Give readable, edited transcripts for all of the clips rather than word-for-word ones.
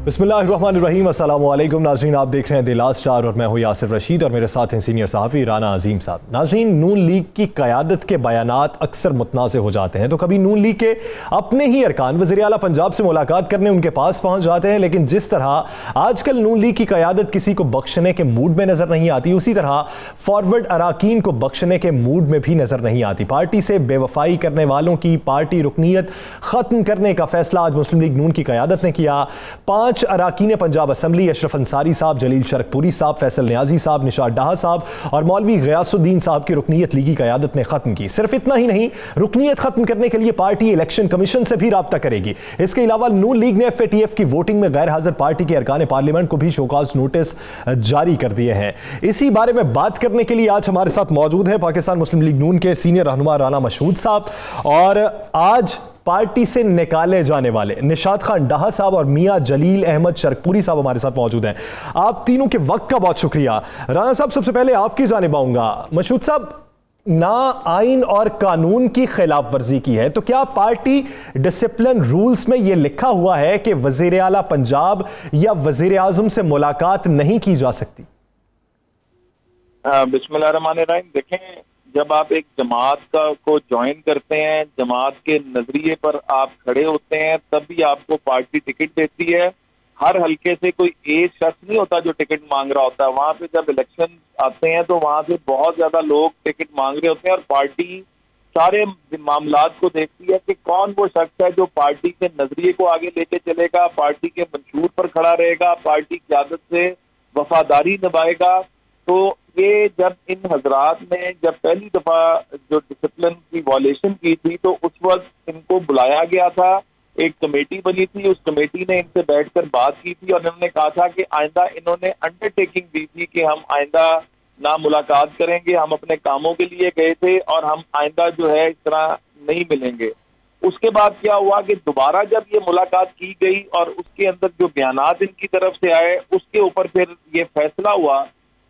बिस्मिल्लाहिर्रहमानिर्रहीम, अस्सलाम वालेकुम नाज़रीन, आप देख रहे हैं द लास्ट स्टार और मैं हूँ यासिर रशीद और मेरे साथ हैं सीनियर सहाफ़ी राना अजीम साहब। नाज़रीन, नून लीग की क़यादत के बयानात अक्सर मुतनाज़ हो जाते हैं, तो कभी नून लीग के अपने ही अरकान वज़ीर आला पंजाब से मुलाकात करने उनके पास पहुँच जाते हैं, लेकिन जिस तरह आजकल नून लीग की क़यादत किसी को बख्शने के मूड में नज़र नहीं आती, उसी तरह फॉरवर्ड अराकीन को बख्शने के मूड में भी नज़र नहीं आती। पार्टी से बेवफाई करने वालों की पार्टी रुकनीयत ख़त्म करने का फैसला आज मुस्लिम लीग नून की क़यादत ने किया। 5 अराकीन पंजाब असम्बली अशरफ अंसारी साहब, जलील शरकपुरी साहब, फैसल न्याजी साहब, निशात डाहा साहब और मौलवी गयासुद्दीन साहब की रुकनीयत लीगी क़यादत ने खत्म की। सिर्फ इतना ही नहीं, रुकनीयत खत्म करने के लिए पार्टी इलेक्शन कमीशन से भी राब्ता करेगी। इसके अलावा नून लीग ने FATF की वोटिंग में गैर हाजिर पार्टी के अरकान पार्लियामेंट को भी शोकाज नोटिस जारी कर दिए हैं। इसी बारे में बात करने के लिए आज हमारे साथ मौजूद है पाकिस्तान मुस्लिम लीग नून के सीनियर रहनुमा राना मशहूद साहब और आज पार्टी से निकाले जाने वाले निशात खान डाहा साहब और मियां जलील अहमद शरकपुरी साहब हमारे साथ मौजूद हैं। आप तीनों के वक्त का बहुत शुक्रिया। राना साहब, सबसे पहले आपकी जानिब आऊंगा। मशहूद साहब, ना आइन और कानून की खिलाफ वर्जी की है, तो क्या पार्टी डिसिप्लिन रूल्स में यह लिखा हुआ है कि वजीर आला पंजाब या वजीर आजम से मुलाकात नहीं की जा सकती? बिस्मिल्लाहिर्रहमानिर्रहीम। देखें, जब आप एक जमात को ज्वाइन करते हैं, जमात के नजरिए पर आप खड़े होते हैं, तभी आपको पार्टी टिकट देती है। हर हल्के से कोई एक शख्स नहीं होता जो टिकट मांग रहा होता है। वहां पे जब इलेक्शन आते हैं तो वहां से बहुत ज्यादा लोग टिकट मांग रहे होते हैं और पार्टी सारे मामलात को देखती है कि कौन वो शख्स है जो पार्टी के नजरिए को आगे लेके चलेगा, पार्टी के मंशूर पर खड़ा रहेगा, पार्टी की आदत से वफादारी निभाएगा। तो ये जब इन हजरात ने जब पहली दफा जो डिसिप्लिन की वॉलेशन की थी तो उस वक्त इनको बुलाया गया था, एक कमेटी बनी थी, उस कमेटी ने इनसे बैठकर बात की थी और इन्होंने कहा था कि आइंदा, इन्होंने अंडरटेकिंग दी थी कि हम आइंदा ना मुलाकात करेंगे, हम अपने कामों के लिए गए थे और हम आइंदा जो है इस तरह नहीं मिलेंगे। उसके बाद क्या हुआ कि दोबारा जब ये मुलाकात की गई और उसके अंदर जो बयानात इनकी तरफ से आए, उसके ऊपर फिर ये फैसला हुआ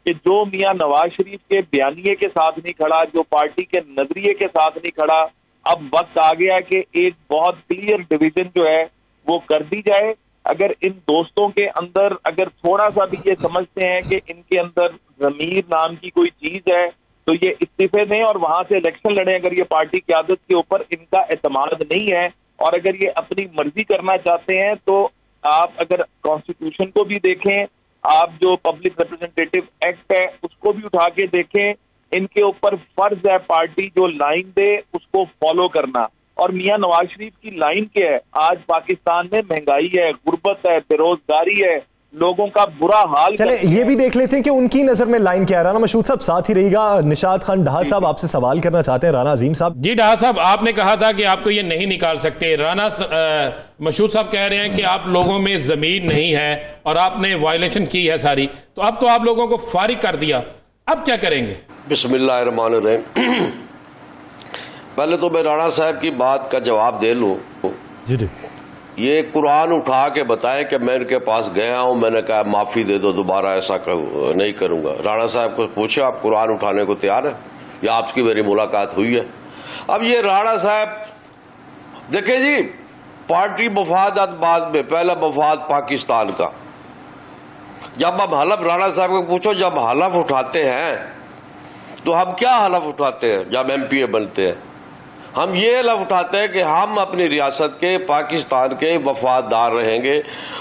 कि जो मियां नवाज शरीफ के बयानिए के साथ नहीं खड़ा, जो पार्टी के नजरिए के साथ नहीं खड़ा, अब वक्त आ गया कि एक बहुत क्लियर डिवीजन जो है वो कर दी जाए। अगर इन दोस्तों के अंदर अगर थोड़ा सा भी ये समझते हैं कि इनके अंदर ज़मीर नाम की कोई चीज है तो ये इस्तीफे दें और वहां से इलेक्शन लड़ें। अगर ये पार्टी क़यादत के ऊपर इनका एतमाद नहीं है और अगर ये अपनी मर्जी करना चाहते हैं तो आप अगर कॉन्स्टिट्यूशन को भी देखें, आप जो पब्लिक रिप्रेजेंटेटिव एक्ट है उसको भी उठा के देखें, इनके ऊपर फर्ज है पार्टी जो लाइन दे उसको फॉलो करना। और मियां नवाज शरीफ की लाइन क्या है? आज पाकिस्तान में महंगाई है, गुर्बत है, बेरोजगारी है, लोगों का बुरा हाल। चले ये भी देख लेते हैं कि उनकी नजर में लाइन क्या है। राना मशहूद साहब साथ ही रहिएगा। निशात खान डाहा साहब आपसे सवाल करना चाहते हैं। राना अजीम साहब। जी डाहा साहब, आपने कहा था कि आपको ये नहीं निकाल सकते। राना मशहूद साहब कह रहे हैं कि आप लोगों में जमीन नहीं है और आपने वायलेशन की है सारी, तो अब तो आप लोगों को फारिग कर दिया, अब क्या करेंगे? बिस्मिल्लाहिर्रहमानिर्रहीम। पहले तो मैं राणा साहब की बात का जवाब दे लूं। जी जी। ये कुरान उठा के बताएं कि मैं इनके पास गया हूं, मैंने कहा माफी दे दो, दोबारा ऐसा नहीं करूंगा। राणा साहब को पूछे, आप कुरान उठाने को तैयार है या आपकी मेरी मुलाकात हुई है? अब ये राणा साहब देखे जी, पार्टी मफादात बाद में, पहला मफाद पाकिस्तान का। जब हम हलफ, राणा साहब को पूछो, जब हलफ उठाते हैं तो हम क्या हलफ उठाते हैं? जब MPA बनते हैं हम ये हलफ उठाते हैं कि हम अपनी रियासत के, पाकिस्तान के वफादार रहेंगे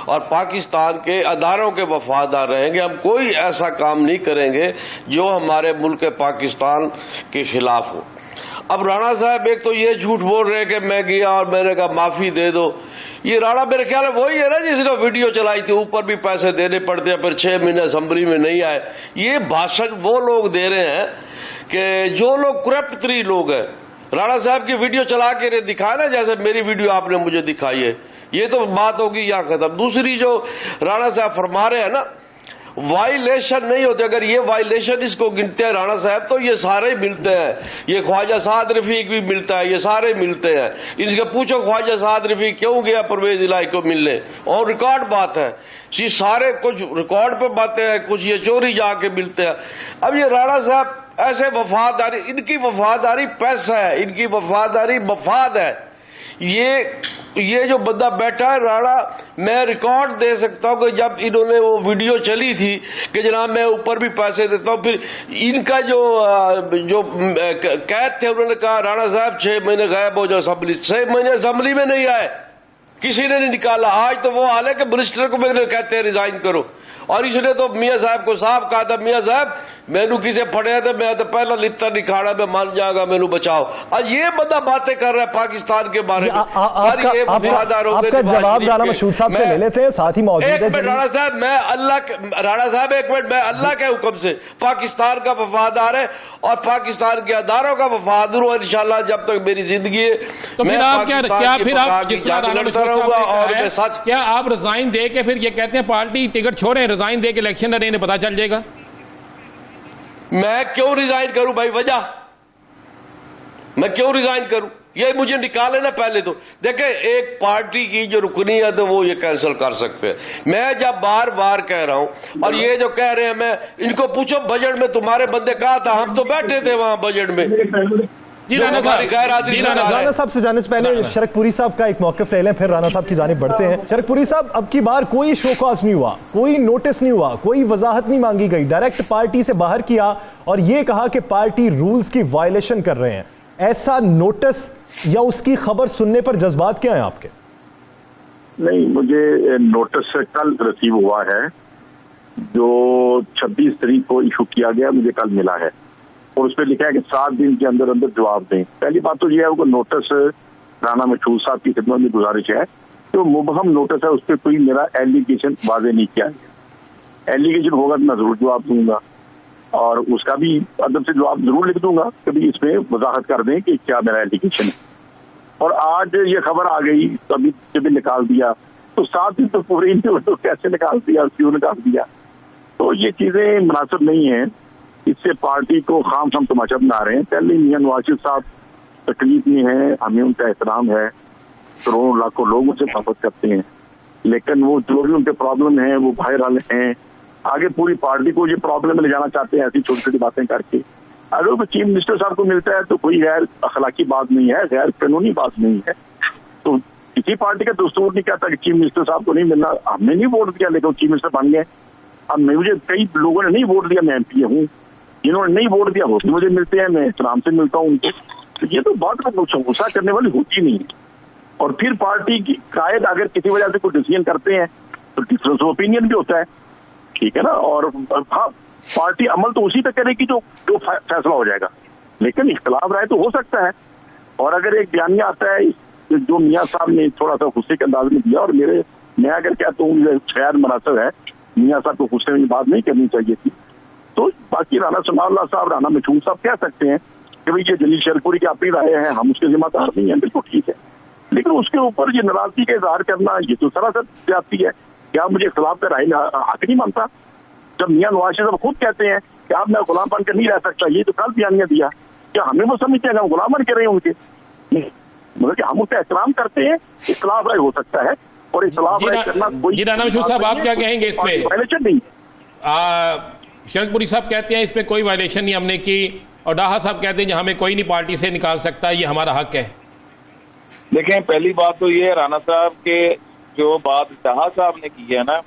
और पाकिस्तान के अदारों के वफादार रहेंगे। हम कोई ऐसा काम नहीं करेंगे जो हमारे मुल्क पाकिस्तान के खिलाफ हो। अब राणा साहब एक तो ये झूठ बोल रहे हैं कि मैं गया और मैंने कहा माफी दे दो। ये राणा मेरे ख्याल है वही है ना जिसने वीडियो चलाई थी, ऊपर भी पैसे देने पड़ते हैं, फिर 6 महीने असेंबली में नहीं आए। ये भाषण वो लोग दे रहे हैं कि जो लोग करप्ट तरी लोग हैं। राणा साहब की वीडियो चला के दिखाया ना, जैसे मेरी वीडियो आपने मुझे दिखाई है, ये तो बात होगी यहाँ खत्म। दूसरी जो राणा साहब फरमा रहे हैं ना, वायलेशन नहीं होते। अगर ये वायलेशन इसको गिनते हैं राणा साहब तो ये सारे मिलते हैं। ये ख्वाजा साद रफीक भी मिलता है, ये सारे मिलते हैं। इनसे पूछो ख्वाजा साद रफीक क्यों गया परवेज इलाही को मिलने, और रिकॉर्ड बात है। ये सारे कुछ रिकॉर्ड पे बातें हैं, कुछ ये चोरी जाके मिलते हैं। अब ये राणा साहब ऐसे वफादारी, इनकी वफादारी पैसा है, इनकी वफादारी मफाद है। ये ये जो बंदा बैठा है राणा, मैं रिकॉर्ड दे सकता हूं कि जब इन्होंने वो वीडियो चली थी कि जनाब मैं ऊपर भी पैसे देता हूं, फिर इनका जो कैद थे उन्होंने कहा राणा साहब 6 महीने गायब हो जाओ असेंबली, 6 महीने असेंबली में नहीं आए, किसी ने नहीं निकाला। आज तो वो हाल है कि मिनिस्टर को मैंने कहते हैं रिजाइन करो, और इसने तो मियां साहब को साफ कहा था, मियां साहब मैनू किसे फड़े थे, मैं तो पहला लिप्ता नहीं खाड़ा, मैं मान जाऊंगा, मैनू बचाओ। आज ये बंदा बातें कर रहा है पाकिस्तान के बारे में। आपका जवाब राणा मशहूद साहब से ले लेते हैं, साथ ही मौजूद है राणा साहब, मैं राणा साहब एक मिनट, मैं अल्लाह के हुक्म से पाकिस्तान का वफादार है और पाकिस्तान के अदारों का वफादार हूं इंशाल्लाह जब तक मेरी जिंदगी है। तो फिर आप क्या आप रिजाइन दे के फिर ये कहते हैं पार्टी टिकट छोड़े, रिजाइन दे के इलेक्शन लड़े, इन्हें पता चल जाएगा? मैं क्यों रिजाइन करूं भाई, वजह मैं क्यों रिजाइन करूं? ये मुझे निकाले ना पहले तो। देखें, एक पार्टी की जो रुकनीत है वो ये कैंसिल कर सकते हैं। मैं जब बार बार कह रहा हूं, और ये जो कह रहे हैं, मैं इनको पूछो बजट में तुम्हारे बंदे कहा था, हम तो बैठे थे वहां बजट में। राणा साहब से जाने से पहले शरकपुरी साहब का एक मौक़िफ़ ले लें, फिर राणा साहब की जानिब बढ़ते हैं। शरकपुरी साहब, अब की बार कोई शोकॉज नहीं हुआ, कोई नोटिस नहीं हुआ, कोई वजाहत नहीं मांगी गई, डायरेक्ट पार्टी से बाहर किया और ये कहा कि पार्टी रूल्स की वायलेशन कर रहे हैं। ऐसा नोटिस या उसकी खबर सुनने पर जज्बात क्या है आपके? नहीं, मुझे नोटिस कल रिसीव हुआ है, जो 26 तारीख को इशू किया गया, मुझे कल मिला है और उस पर लिखा है कि 7 दिन के अंदर अंदर जवाब दें। पहली बात तो यह है, वो नोटिस राणा मशहूद साहब की खिदमत में गुजारिश है, तो मुबहम नोटिस है, उस पर कोई मेरा एलिगेशन वाजे नहीं किया गया। एलिगेशन होगा तो मैं जरूर जवाब दूंगा और उसका भी अदब से जवाब जरूर लिख दूंगा, कभी इसमें वजाहत कर दें कि क्या मेरा एलिगेशन है। और आज ये खबर आ गई, कभी कभी निकाल दिया, तो 7 दिन तो पूरे ही तो कैसे निकाल दिया, क्यों निकाल दिया? तो ये चीजें मुनासिब नहीं है, इससे पार्टी को खाम खाम तमाशा बना रहे हैं। पहले मियां नवाज शरीफ साहब तकलीफ में है, हमें उनका एहतराम है, करोड़ों लाखों लोग उनसे मोहब्बत करते हैं, लेकिन वो जो भी उनके प्रॉब्लम है वो वायरल हैं, आगे पूरी पार्टी को ये प्रॉब्लम में ले जाना चाहते हैं ऐसी छोटी छोटी बातें करके। अगर वो चीफ मिनिस्टर साहब को मिलता है तो कोई गैर अखलाकी बात नहीं है, गैर कानूनी बात नहीं है। तो किसी पार्टी का दस्तूर नहीं कहता कि चीफ मिनिस्टर साहब को नहीं मिलना। हमने नहीं वोट दिया लेकिन चीफ मिनिस्टर बन गए। अब मुझे कई लोगों ने नहीं वोट दिया, मैं MP हूँ, जिन्होंने नहीं वोट दिया वो मुझे मिलते हैं, मैं इस्लाम से मिलता हूँ उनको। तो ये तो बात गुस्सा करने वाली होती नहीं है। और फिर पार्टी की कायद अगर किसी वजह से कोई डिसीजन करते हैं तो डिफरेंस ऑफ ओपिनियन भी होता है, ठीक है ना। और हाँ, पार्टी अमल तो उसी तक करेगी जो फैसला हो जाएगा, लेकिन इख्तलाफ राय तो हो सकता है। और अगर एक बयानिया आता है जो मियाँ साहब ने थोड़ा सा गुस्से के अंदाज में दिया, और मैं अगर कहता हूँ खैर मुनासिब है, मियाँ साहब को गुस्से में बात नहीं करनी चाहिए थी। तो बाकी राणा सनाउल्लाह साहब, राणा मशहूद साहब कह सकते हैं कि भाई ये जलील शरकपुरी की अपनी राय है, हम उसके जिम्मेदार नहीं है, बिल्कुल ठीक है, लेकिन उसके ऊपर ये नाराजगी का इजहार करना ये तो सरासर ज्यादती है। क्या मुझे खिलाफ का राय हक नहीं मानता? जब मियां नवाज शरीफ खुद कहते हैं कि आप मैं गुलाम बन कर नहीं रह सकता, ये तो कल बयानिया दिया, क्या हमें वो समझते हैं कि हम गुलाम बन के रहे उनके? मतलब कि हम उसका एहतराम करते हैं, इख्तलाफ राय हो सकता है और इख्तलाफ राय करना कोई। राणा मशहूद साहब, आप क्या कहेंगे इस पे? वायलेशन नहीं। शरकपुरी साहब कहते हैं इस पे कोई वायलेशन नहीं हमने की, और डाहा साहब कहते हैं हमें कोई नहीं पार्टी से निकाल सकता, ये हमारा हक है। देखें, पहली बात तो ये राणा साहब के जो बात डाहा साहब ने की है ना,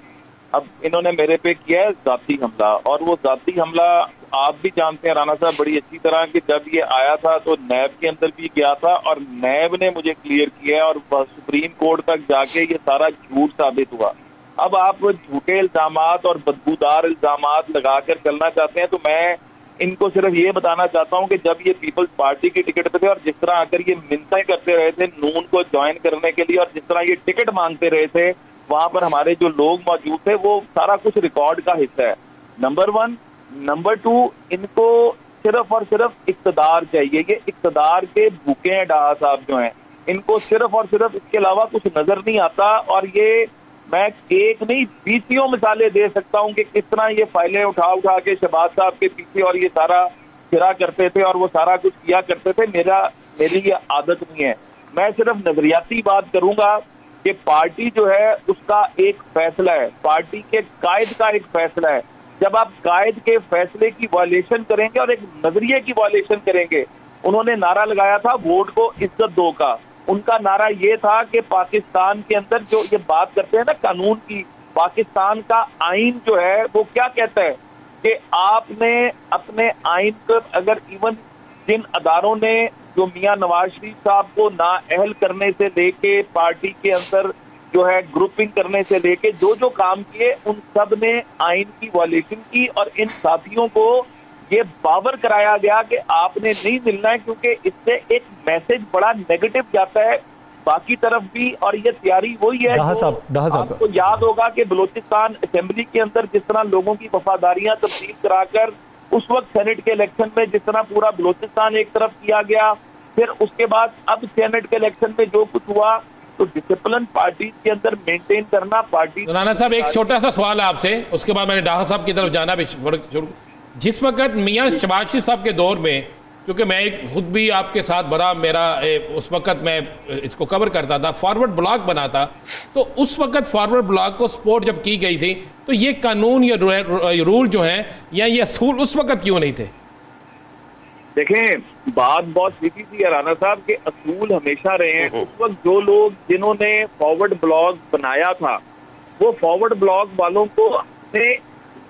अब इन्होंने मेरे पे किया है जाती हमला, और वो जाती हमला आप भी जानते हैं राणा साहब बड़ी अच्छी तरह कि जब ये आया था तो नैब के अंदर भी गया था और नैब ने मुझे क्लियर किया है, और सुप्रीम कोर्ट तक जाके ये सारा झूठ साबित हुआ। अब आप झूठे इल्जामात और बदबूदार इल्जामात लगाकर चलना चाहते हैं, तो मैं इनको सिर्फ ये बताना चाहता हूं कि जब ये पीपल्स पार्टी की टिकट पे थे और जिस तरह आकर ये मिन्नतें करते रहे थे नून को ज्वाइन करने के लिए, और जिस तरह ये टिकट मांगते रहे थे, वहां पर हमारे जो लोग मौजूद थे, वो सारा कुछ रिकॉर्ड का हिस्सा है, नंबर 1। नंबर 2, इनको सिर्फ और सिर्फ इक्तदार चाहिए। ये इक्तदार के भूखे हैं डाहा साहब जो हैं, इनको सिर्फ और सिर्फ इसके अलावा कुछ नजर नहीं आता। और ये मैं एक नहीं 20 मिसालें दे सकता हूं कि किस तरह ये फाइलें उठा उठा के शहबाज साहब के पीछे और ये सारा फिरा करते थे और वो सारा कुछ किया करते थे। मेरी ये आदत नहीं है। मैं सिर्फ नजरियाती बात करूंगा कि पार्टी जो है उसका एक फैसला है, पार्टी के कायद का एक फैसला है। जब आप कायद के फैसले की वायलेशन करेंगे और एक नजरिए की वायलेशन करेंगे, उन्होंने नारा लगाया था वोट को इज्जत दो का, उनका नारा ये था कि पाकिस्तान के अंदर जो ये बात करते हैं ना कानून की, पाकिस्तान का आइन जो है वो क्या कहता है कि आपने अपने आइन पर अगर इवन जिन अदारों ने जो मियां नवाज शरीफ साहब को नाअहल करने से लेके पार्टी के अंदर जो है ग्रुपिंग करने से लेके जो जो काम किए उन सब ने आइन की वायलेशन की और इन साथियों को ये बावर कराया गया कि आपने नहीं मिलना है, क्योंकि इससे एक मैसेज बड़ा नेगेटिव जाता है बाकी तरफ भी। और ये तैयारी वही है आपको याद होगा कि बलूचिस्तान असेंबली के अंदर जिस तरह लोगों की वफादारियां तब्दील कराकर उस वक्त सेनेट के इलेक्शन में जिस तरह पूरा बलूचिस्तान एक तरफ किया गया, फिर उसके बाद अब सेनेट के इलेक्शन में जो कुछ हुआ, तो डिसिप्लिन पार्टी के अंदर मेंटेन करना पार्टी। राना साहब एक छोटा सा सवाल है आपसे, उसके बाद मैंने डाहा साहब की तरफ जाना भी जिस वक्त मियां शहबाज शरीफ साहब के दौर में, क्योंकि मैं खुद भी आपके साथ बड़ा मेरा उस वक्त मैं इसको कवर करता था, फॉरवर्ड ब्लॉक बना था, तो उस वक्त फॉरवर्ड ब्लॉक को सपोर्ट जब की गई थी तो ये कानून या रूल जो हैं या ये असूल उस वक्त क्यों नहीं थे? देखें बात बहुत सीधी थी राना साहब के असूल हमेशा रहे हैं। उस वक्त जो लोग जिन्होंने फॉरवर्ड ब्लॉक बनाया था वो फॉरवर्ड ब्लॉक वालों को ने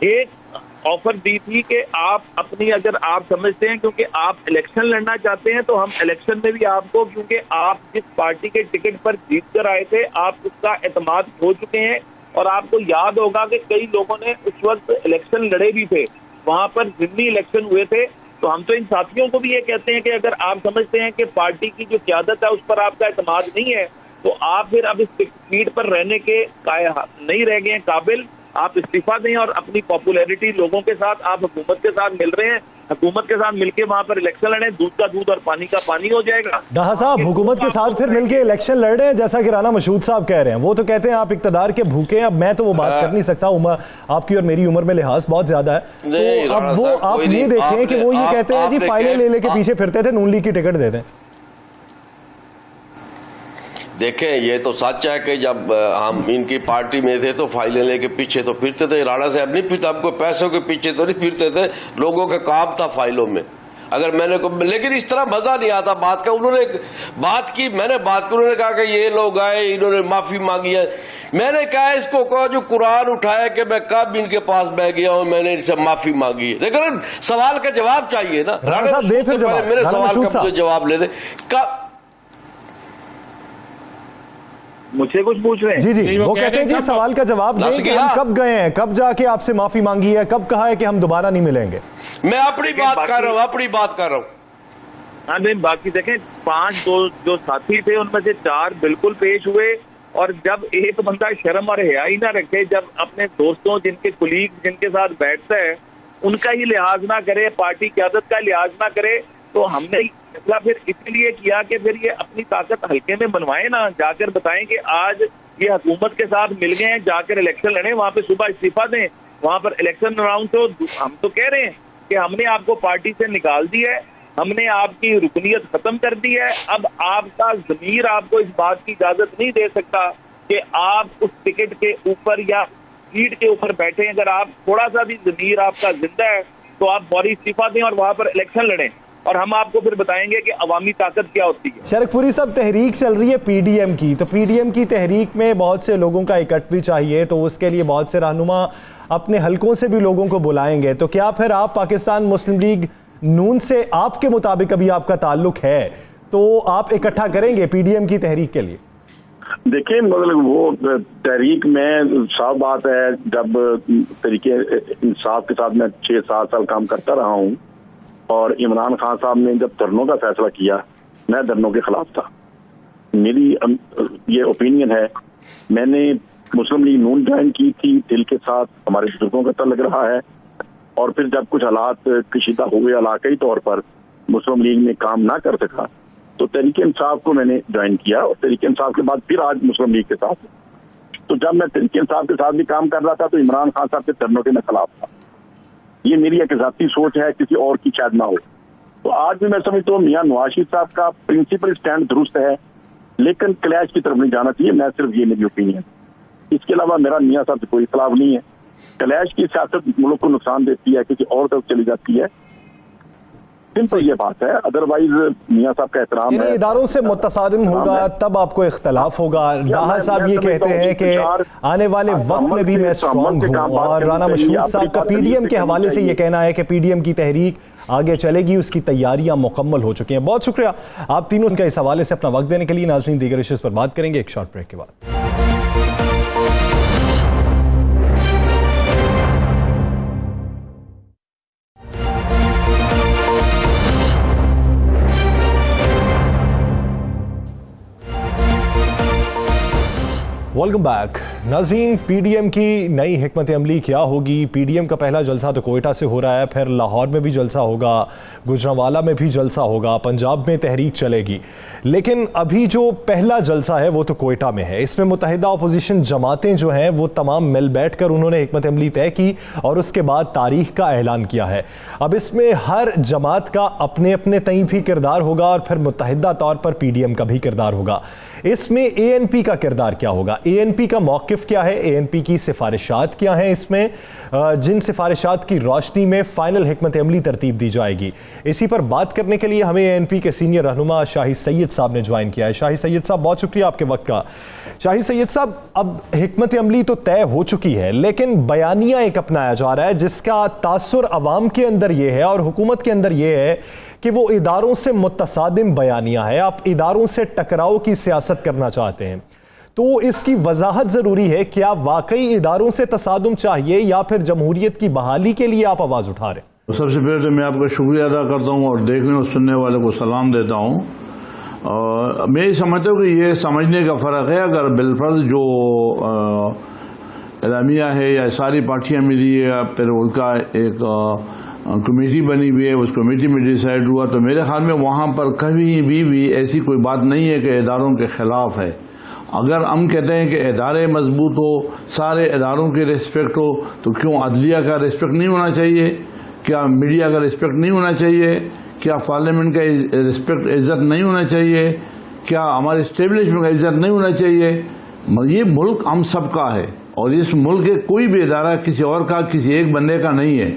एक ऑफर दी थी कि आप अपनी, अगर आप समझते हैं क्योंकि आप इलेक्शन लड़ना चाहते हैं तो हम इलेक्शन में भी आपको, क्योंकि आप जिस पार्टी के टिकट पर जीत कर आए थे आप उसका एतमाद खो चुके हैं। और आपको याद होगा कि कई लोगों ने उस वक्त इलेक्शन लड़े भी थे, वहां पर जितनी इलेक्शन हुए थे। तो हम तो इन साथियों को भी ये कहते हैं कि अगर आप समझते हैं कि पार्टी की जो क़यादत है उस पर आपका एतमाद नहीं है तो आप फिर अब इस सीट पर रहने के नहीं रह गए काबिल, आप इस्तीफा दें और अपनी पॉपुलैरिटी लोगों के साथ, आप हुकूमत के साथ मिल रहे हैं, हुकूमत के साथ मिलके वहां पर इलेक्शन लड़े, दूध का दूध और पानी का पानी हो जाएगा। डाहा साहब हुकूमत के साथ फिर मिलके इलेक्शन लड़ रहे हैं जैसा कि राना मशहूद साहब कह रहे हैं, वो तो कहते हैं आप इक्तदार के भूखे हैं। अब मैं तो वो बात कर नहीं सकता, उम्र आपकी और मेरी उम्र में लिहाज बहुत ज्यादा है, तो अब वो आप ये देखें कि वो ये कहते हैं जी फाइलें ले लेके पीछे फिरते थे, नून लीग की टिकट दे दें। देखें ये तो सच है कि जब हम इनकी पार्टी में थे तो फाइलें लेके पीछे तो फिरते थे। राणा साहब नहीं फिरते, आपको पैसों के पीछे तो नहीं फिरते थे, लोगों का काम था फाइलों में। अगर मैंने लेकिन इस तरह मजा नहीं आता बात का। उन्होंने बात की, मैंने बात की, उन्होंने कहा कि ये लोग आए इन्होंने माफी मांगी है। मैंने कहा इसको कहो जो कुरान उठाया कि मैं कब इनके पास बैठ गया हूं, मैंने इनसे माफी मांगी है। लेकिन सवाल का जवाब चाहिए ना, राणा साहब दे फिर जवाब, मेरे सवाल का जवाब ले दे। मुझे कुछ पूछ रहे हैं? जी वो कहते हैं जी सवाल का जवाब दें कि हम कब गए हैं, कब जाके आपसे माफी मांगी है, कब कहा है कि हम दोबारा नहीं मिलेंगे। मैं अपनी बात कर रहा हूँ, अपनी बात कर रहा हूँ। हाँ नहीं, बाकी देखें 5 जो साथी थे उनमें से 4 बिल्कुल पेश हुए। और जब एक बंदा शर्म और हया ही ना रखे, जब अपने दोस्तों जिनके कुलीग जिनके साथ बैठता है उनका ही लिहाज ना करे, पार्टी क़यादत का लिहाज ना करे, तो हमने फैसला फिर इसलिए किया कि फिर ये अपनी ताकत हल्के में बनवाए ना, जाकर बताएं कि आज ये हुकूमत के साथ मिल गए हैं, जाकर इलेक्शन लड़े, वहां पे सुबह इस्तीफा दें, वहां पर इलेक्शन अनाउंस हो। हम तो कह रहे हैं कि हमने आपको पार्टी से निकाल दी है, हमने आपकी रुकनियत खत्म कर दी है। अब आपका ज़मीर आपको इस बात की इजाजत नहीं दे सकता कि आप उस टिकट के ऊपर या सीट के ऊपर बैठे। अगर आप थोड़ा सा भी ज़मीर आपका जिंदा है तो आप फौरी इस्तीफा दें और वहां पर इलेक्शन लड़ें, और हम आपको फिर बताएंगे कि अवामी ताकत क्या होती है। शरकपुरी साहब, तहरीक चल रही है पीडीएम की, तो पीडीएम की तहरीक में बहुत से लोगों का इकट्ठ भी चाहिए, तो उसके लिए बहुत से रहनुमा अपने हलकों से भी लोगों को बुलाएंगे। तो क्या फिर आप पाकिस्तान मुस्लिम लीग नून से आपके मुताबिक अभी आपका ताल्लुक है तो आप इकट्ठा करेंगे पीडीएम की तहरीक के लिए? देखिए मतलब वो तहरीक में साफ बात है, जब तरीके इंसाफ के साथ मैं 6-7 साल काम करता रहा हूँ और इमरान खान साहब ने जब धरनों का फैसला किया मैं धरनों के खिलाफ था। मेरी ये ओपिनियन है, मैंने मुस्लिम लीग नून ज्वाइन की थी दिल के साथ, हमारे बुजुर्गों का लग रहा है, और फिर जब कुछ हालात कशीदा हुए इलाकाई तौर पर मुस्लिम लीग में काम ना कर सका तो तहरीक इंसाफ को मैंने ज्वाइन किया, और तहरीक इंसाफ के बाद फिर आज मुस्लिम लीग के साथ। तो जब मैं तहरीक इंसाफ के साथ भी काम कर रहा था तो इमरान खान साहब के धरनों के मैं खिलाफ था। ये मेरी एक ज़ाती सोच है, किसी और की शायद ना हो। तो आज भी मैं समझता हूँ मियां नवाज शरीफ साहब का प्रिंसिपल स्टैंड दुरुस्त है, लेकिन क्लैश की तरफ नहीं जाना चाहिए। मैं सिर्फ ये मेरी ओपिनियन, इसके अलावा मेरा मियां साहब से कोई इख्तिलाफ नहीं है। क्लैश की सियासत मुल्क को नुकसान देती है, किसी और तरफ चली जाती है। सिंपल ये बात है। अदरवाइज मियां साहब का एहतराम है, इदारों से मुतसादिम होगा तब आपको इख्तलाफ होगा। राणा साहब ये कहते हैं कि आने वाले वक्त में भी मैं स्ट्रांग हूं, और राणा मशहूद साहब का पीडीएम के हवाले से ये कहना है कि पीडीएम की तहरीक आगे चलेगी, उसकी तैयारियां मुकम्मल हो चुकी हैं। बहुत शुक्रिया आप तीनों का इस हवाले से अपना वक्त देने के लिए। नाज़रीन, दीगर इश्यूज पर बात करेंगे एक शॉर्ट ब्रेक के बाद। Welcome back. नाज़रीन, पीडीएम की नई हिकमत अमली क्या होगी? पीडीएम का पहला जलसा तो कोयटा से हो रहा है, फिर लाहौर में भी जलसा होगा, गुजरांवाला में भी जलसा होगा, पंजाब में तहरीक चलेगी। लेकिन अभी जो पहला जलसा है वो तो कोयटा में है। इसमें मुत्तहिदा अपोजिशन जमातें जो हैं वो तमाम मिल बैठ कर उन्होंने हिकमत अमली तय की और उसके बाद तारीख का ऐलान किया है। अब इसमें हर जमात का अपने अपने तय भी किरदार होगा और फिर मुत्तहिदा तौर पर पीडीएम का भी किरदार होगा। इसमें एएनपी का किरदार क्या होगा? एएनपी का मौक़िफ़ क्या है? एएनपी की सिफारिशात क्या हैं? इसमें जिन सिफारिशात की रोशनी में फ़ाइनल हिकमत अमली तरतीब दी जाएगी, इसी पर बात करने के लिए हमें एएनपी के सीनियर रहनुमा शाहिद सैयद साहब ने ज्वाइन किया है। शाहिद सैयद साहब, बहुत शुक्रिया आपके वक्त का। शाहिद सैयद साहब, अब हिकमत अमली तो तय हो चुकी है, लेकिन बयानिया एक अपनाया जा रहा है जिसका तासुर अवाम के अंदर ये है और हुकूमत के अंदर ये है कि वो इदारों से मुतसादिम बयानिया है। आप इदारों से टकराव की सियासत करना चाहते हैं, तो इसकी वजाहत ज़रूरी है। क्या वाकई इदारों से तसादुम चाहिए या फिर जमहूरियत की बहाली के लिए आप आवाज़ उठा रहे हैं? तो सबसे पहले तो मैं आपका शुक्रिया अदा करता हूँ और देखने और सुनने वाले को सलाम देता हूँ। मैं ये समझता हूँ कि ये समझने का फ़र्क है, अगर बिलफर्ज जो एलामिया है या सारी पार्टियाँ मिली है, फिर उनका एक कमेटी बनी हुई है, उस कमेटी में डिसाइड हुआ, तो मेरे ख्याल में वहाँ पर कभी भी ऐसी कोई बात नहीं है कि इदारों के ख़िलाफ़ है। अगर हम कहते हैं कि इदारे मजबूत हो, सारे इदारों की रिस्पेक्ट हो, तो क्यों अदलिया का रिस्पेक्ट नहीं होना चाहिए? क्या मीडिया का रिस्पेक्ट नहीं होना चाहिए? क्या पार्लियामेंट का रिस्पेक्ट इज़्ज़त नहीं होना चाहिए? क्या हमारे इस्टेब्लिशमेंट का इज़्ज़त नहीं होना चाहिए? ये मुल्क हम सब का है और इस मुल्क के कोई भी इदारा किसी और का, किसी एक बंदे का नहीं है।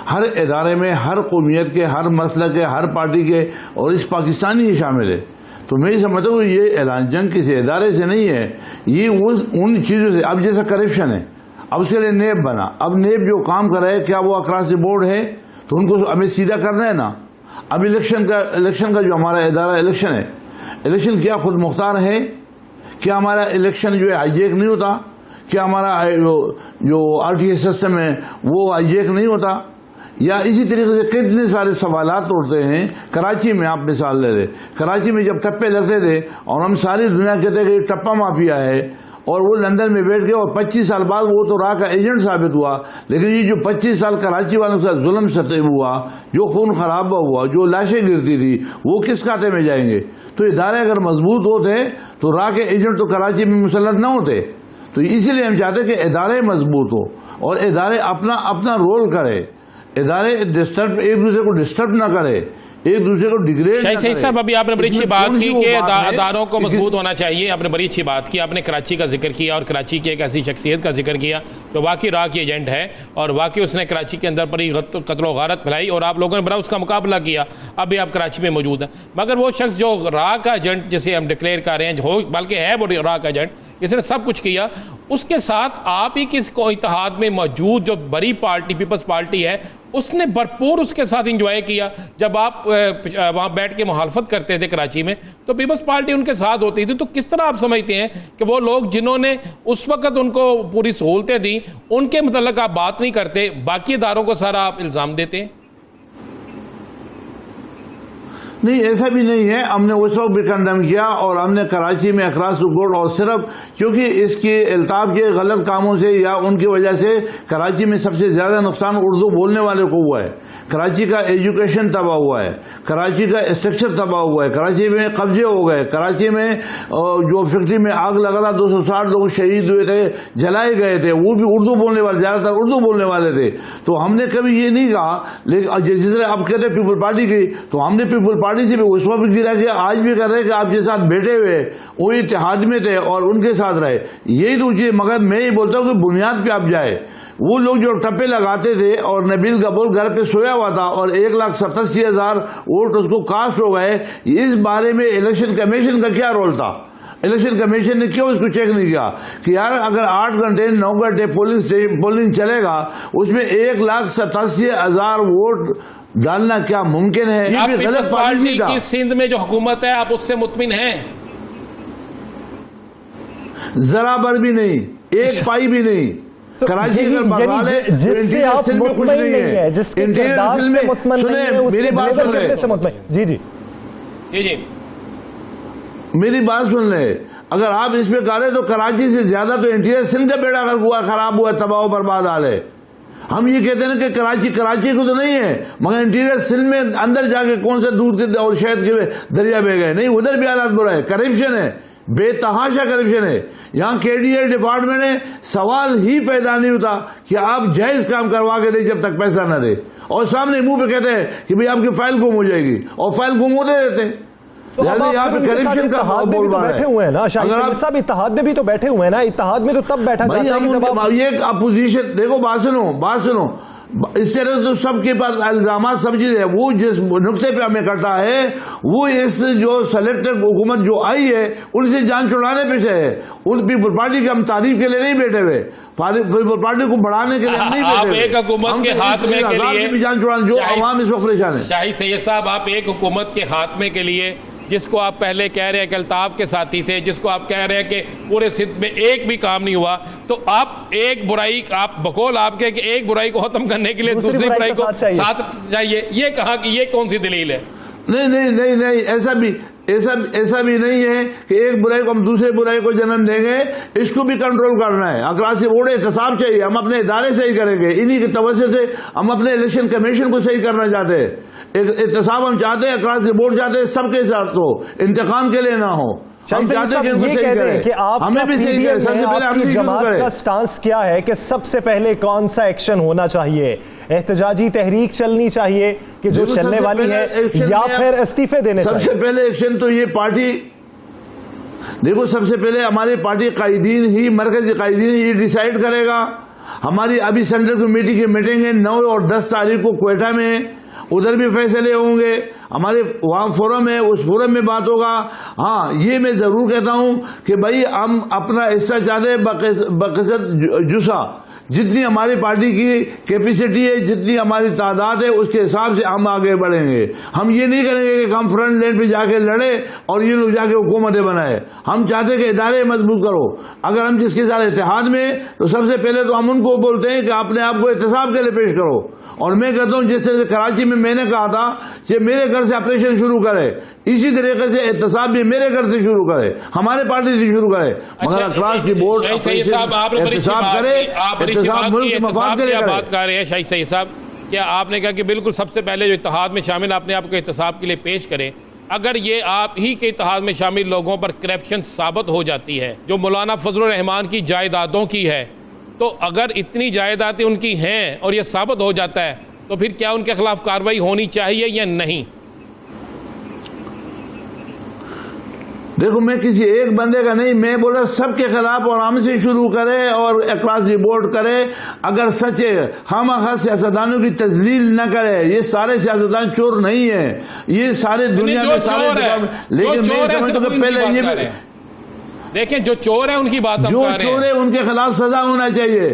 हर इदारे में हर कौमियत के, हर मसलक के, हर पार्टी के और इस पाकिस्तानी ही शामिल है। तो मैं समझता हूँ ये ऐलान जंग किसी इदारे से नहीं है, ये उन चीज़ों से। अब जैसा करप्शन है, अब उसके लिए नेब बना, अब नेब जो काम कर रहा है क्या वो अक्रॉस द बोर्ड है? तो उनको हमें सीधा करना है ना। अब इलेक्शन का जो हमारा इदारा इलेक्शन है, इलेक्शन क्या खुद मुख्तार है? क्या हमारा इलेक्शन जो है हाईजेक नहीं होता? क्या हमारा जो आरटीएस सिस्टम है वो हाईजेक नहीं होता? या इसी तरीके से कितने सारे सवालात उठते हैं। कराची में आप मिसाल ले रहे, कराची में जब टप्पे लगते थे और हम सारी दुनिया कहते कि टप्पा माफिया है, और वो लंदन में बैठ गए और 25 साल बाद वो तो राह का एजेंट साबित हुआ। लेकिन ये जो 25 साल कराची वालों के साथ जुल्म सतह हुआ, जो खून खराबा हुआ, जो लाशें गिरती थी, वो किस खाते में जाएंगे? तो इदारे अगर मजबूत होते तो राह के एजेंट तो कराची में मुसल्लत न होते। तो इसीलिए हम चाहते हैं कि इदारे मजबूत हो और इदारे अपना रोल करे। इदारे एक दूसरे को डिस्टर्ब ना करे, एक दूसरे को डिग्रेड ना करे। सही साहब, अभी आपने बड़ी अच्छी बात की कि इदारों को मजबूत होना चाहिए। आपने बड़ी अच्छी बात की, आपने कराची का जिक्र किया और कराची की एक ऐसी शख्सियत का जिक्र किया जो वाकई राह की एजेंट है और वाकई उसने कराची के अंदर बड़ी कत्लो गारत फैलाई और आप लोगों ने बड़ा उसका मुकाबला किया। अभी आप कराची में मौजूद हैं, मगर वो शख्स जो राह का एजेंट जिसे हम डिक्लेयर कर रहे हैं, हो बल्कि है वो राह का एजेंट, इसने सब कुछ किया, उसके साथ आप ही किस को इत्तेहाद में मौजूद जो बड़ी पार्टी पीपल्स पार्टी है उसने भरपूर उसके साथ इंजॉय किया। जब आप वहाँ बैठ के मुखालफत करते थे कराची में तो पीपल्स पार्टी उनके साथ होती थी। तो किस तरह आप समझते हैं कि वो लोग जिन्होंने उस वक़्त उनको पूरी सहूलतें दी उनके मतलब आप बात नहीं करते, बाकी इदारों को सारा आप इल्ज़ाम देते हैं? नहीं, ऐसा भी नहीं है। हमने उस वक्त भी कंडम किया और हमने कराची में अक्रॉस द बोर्ड, और सिर्फ क्योंकि इसके अल्ताफ के गलत कामों से या उनकी वजह से कराची में सबसे ज़्यादा नुकसान उर्दू बोलने वाले को हुआ है। कराची का एजुकेशन तबाह हुआ है, कराची का स्ट्रक्चर तबाह हुआ है, कराची में कब्जे हो गए, कराची में जो फैक्ट्री में आग लगा 260 लोग शहीद हुए थे, जलाए गए थे, वो भी उर्दू बोलने वाले, ज़्यादातर उर्दू बोलने वाले थे। तो हमने कभी ये नहीं कहा, लेकिन जिस तरह आप कहते हैं पीपल पार्टी की, तो हमने पीपल पार्टी से भी उस वक्त गिरा के आज भी कर रहे कि आपके साथ बैठे हुए वो इत्तेहाद में थे और उनके साथ रहे, यही तो चीज। मगर मैं ये बोलता हूँ कि बुनियाद पे आप जाए। वो लोग जो टप्पे लगाते थे और नबील कपूर घर पे सोया हुआ था और 1,87,000 वोट उसको कास्ट हो गए, इस बारे में इलेक्शन कमीशन का क्या रोल था? इलेक्शन कमीशन ने क्यों इसको चेक नहीं किया कि यार अगर 8 घंटे 9 घंटे पोलिंग चलेगा उसमें 1,87,000 वोट डालना क्या मुमकिन है? ये भी गलत पॉलिसी था। सिंध में जो हुकूमत है आप उससे मुतमिन हैं? जरा भर भी नहीं, एक पाई भी नहीं। तो कराची जिससे आप मुतमईन नहीं है, जिसके किरदार से मुतमईन नहीं है, उसके डिलीवर करने से मुतमईन। जी जी जी जी, मेरी बात सुन ले। अगर आप इस पे कह रहे तो कराची से ज्यादा तो इंटीरियर सिंध का बेड़ा हुआ, खराब हुआ, तबाह बर्बाद हाल है। हम ये कहते हैं कि कराची को तो नहीं है, मगर इंटीरियर सिंध में अंदर जाके कौन से दूध के और शहद के दरिया बह गए, नहीं उधर भी हालात बुरा है। करप्शन है, बेतहाशा करप्शन है। यहाँ केडीए डिपार्टमेंट ने सवाल ही पैदा नहीं होता कि आप जायज काम करवा के दे जब तक पैसा न दे, और सामने मुंह पे कहते हैं कि भाई आपकी फाइल गुम हो जाएगी, और फाइल गुम होते रहते हैं। तो यहाँ पे करप्शन का हाथ में भी तो बैठे हुए हैं ना शाहिद साहब, इत्तेहाद में भी तो बैठे हुए हैं ना। इत्तेहाद में तो तब बैठा जाता है कि जब आप ये अपोजिशन देखो, बात सुनो, इस तरह तो सबके पास इल्जाम सब चीज है। वो जिस नुक्ते पे हमें करता है वो इस जो सेलेक्टेड हुकूमत जो आई है उनसे जान छुड़ाने पे से है। उन पीपल पार्टी के हम तारीफ के लिए नहीं बैठे हुए, पीपल पार्टी को बढ़ाने के लिए हम नहीं बैठे हुए। एक हुकूमत के खात्मे के लिए भी जान छुड़ाने, जो आवाम इस वक्त परेशान है। शाहिद सैयद साहब, आप एक हुकूमत के खात्मे के लिए, जिसको आप पहले कह रहे हैं कि अल्ताफ के साथी थे, जिसको आप कह रहे हैं कि पूरे सिंध में एक भी काम नहीं हुआ, तो आप एक बुराई, आप बकौल आपके कि एक बुराई को खत्म करने के लिए दूसरी बुराई को साथ चाहिए, ये कहा कि ये कौन सी दलील है? नहीं, ऐसा भी नहीं है कि एक बुराई को हम दूसरे बुराई को जन्म देंगे। इसको भी कंट्रोल करना है। अखलाक से बोर्ड एहतसाब चाहिए, हम अपने इदारे सही करेंगे। इन्हीं की तवज्जो से हम अपने इलेक्शन कमीशन को सही करना चाहते हैं। एहतसाब हम चाहते हैं, अखलाक से बोर्ड चाहते हैं सबके साथ हो, इंतकाम के लिए ना हो। हम चाहते हैं कि इनको सही करें, कि आप हमें भी सही करें। सबसे पहले हम जमात का स्टांस क्या है कि सबसे पहले कौन सा एक्शन होना चाहिए? एहतजाजी तहरीक चलनी चाहिए कि जो चलने वाली है, या फिर इस्तीफे देने चाहिए? सबसे पहले एक्शन तो ये पार्टी, देखो सबसे पहले हमारी पार्टी कायदीन ही, मरकजी कायदीन ही डिसाइड करेगा। हमारी अभी सेंट्रल कमेटी की मीटिंग है 9 और 10 तारीख को क्वेटा में, उधर भी फैसले होंगे। हमारे वहाँ फोरम है, उस फोरम में बात होगा। हाँ, ये मैं जरूर कहता हूँ कि भाई हम अपना हिस्सा चाहते हैं बकसद जुसा। जितनी हमारी पार्टी की कैपेसिटी है, जितनी हमारी तादाद है, उसके हिसाब से हम आगे बढ़ेंगे। हम ये नहीं करेंगे कि हम फ्रंट लाइन पे जाके लड़े और ये लोग जाके हुकूमतें बनाए। हम चाहते हैं कि इदारे मजबूत करो। अगर हम जिसके साथ इत्तेहाद में, तो सबसे पहले तो हम उनको बोलते हैं कि अपने आप को एहतसाब के लिए पेश करो। और मैं कहता हूँ जिस तरह से कराची में मैंने कहा था कि मेरे घर से ऑपरेशन शुरू करे, इसी तरीके से एहतसाब भी मेरे घर से शुरू करे, हमारे पार्टी से शुरू करे। मगर क्लास की बोर्ड एहतसाब करे, बात कर रहे हैं शाहिद सईद साहब, क्या आपने कहा कि बिल्कुल सबसे पहले जो इत्तेहाद में शामिल अपने आप को एहतसाब के लिए पेश करें। अगर ये आप ही के इत्तेहाद में शामिल लोगों पर करप्शन साबित हो जाती है, जो मौलाना फजलुर रहमान की जायदादों की है, तो अगर इतनी जायदादें उनकी हैं और ये साबित हो जाता है, तो फिर क्या उनके खिलाफ कार्रवाई होनी चाहिए या नहीं? देखो, मैं किसी एक बंदे का नहीं, मैं बोला सबके खिलाफ, और हमसे शुरू करे और क्लास रिपोर्ट करे। अगर सच है, हम सियासतदानों की तजलील न करे। ये सारे सियासतदान चोर नहीं है, ये सारे दुनिया में सारे, लेकिन मैं समझता हूं पहले ये देखें, जो चोर है उनकी बात हम जो कर रहे हैं। चोर है उनके खिलाफ सजा होना चाहिए।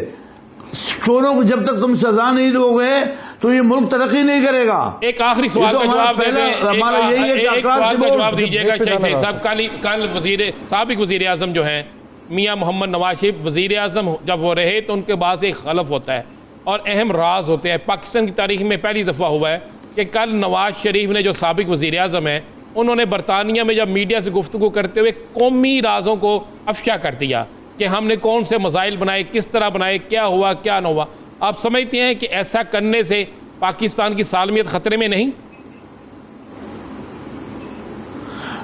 चोरों को जब तक तुम सजा नहीं दोगे तो ये मुल्क तरक्की नहीं करेगा। एक आखिरी सवाल का जवाब दे दें, हमारा यही है कि एक सवाल का जवाब दीजिएगा शाहिद साहब। कल साबिक वजीर आजम जो हैं मियां मोहम्मद नवाज शरीफ, वजीर आजम जब वो रहे तो उनके पास एक खलफ होता है और अहम राज होते हैं। पाकिस्तान की तारीख में पहली दफ़ा हुआ है कि कल नवाज शरीफ ने, जो साबिक वजीर आजम है, उन्होंने बरतानिया में जब मीडिया से गुफ्तगू करते हुए कौमी राजों को अफशा कर दिया कि हमने कौन से मसाइल बनाए, किस तरह बनाए, क्या हुआ क्या न हुआ। आप समझते हैं कि ऐसा करने से पाकिस्तान की सालमियत खतरे में नहीं?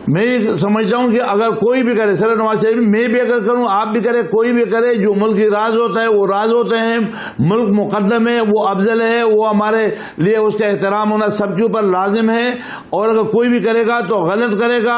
मैं ये समझता हूं कि अगर कोई भी करे, सर नवाज शरीफ, मैं भी अगर करूं, आप भी करे, कोई भी करे, जो मुल्क की राज होता है वो राज होते हैं, मुल्क मुकद्दम है, वो अफजल है, वो हमारे लिए उसका एहतराम होना सबके ऊपर लाजिम है। और अगर कोई भी करेगा तो गलत करेगा।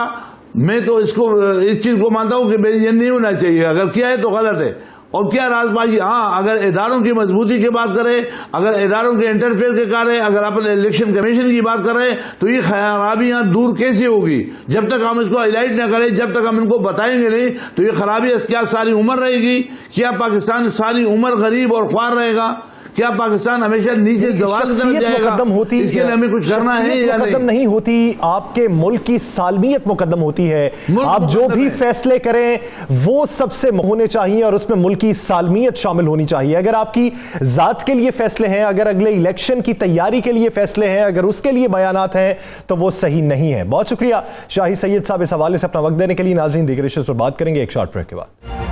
मैं तो इस चीज को मानता हूं कि ये नहीं होना चाहिए, अगर किया है तो गलत है। और क्या राजबाजी, हाँ, अगर इदारों की मजबूती की बात करें, अगर इदारों के इंटरफेयर के करें, अगर अपने इलेक्शन कमीशन की बात करें, तो ये खराबियां दूर कैसे होगी? जब तक हम इसको हाईलाइट न करें, जब तक हम इनको बताएंगे नहीं, तो ये खराबी क्या सारी उम्र रहेगी? क्या पाकिस्तान सारी उम्र गरीब और ख्वार रहेगा? क्या पाकिस्तान हमेशा नीचे जवाब मुकद्दम होती, इसके लिए हमें कुछ करना है या मुकद्दम नहीं होती? आपके मुल्क की सालमियत मुकद्दम होती है। आप जो भी फैसले करें वो सबसे होने चाहिए और उसमें मुल्क की सालमियत शामिल होनी चाहिए। अगर आपकी जात के लिए फैसले हैं, अगर अगले इलेक्शन की तैयारी के लिए फैसले हैं, अगर उसके लिए बयानात हैं, तो वो सही नहीं है। बहुत शुक्रिया शाही सैयद साहब इस हवाले से अपना वक्त देने के लिए। नाज़रीन, दीगर इश्यूज़ पर बात करेंगे एक शॉर्ट ब्रेक के बाद।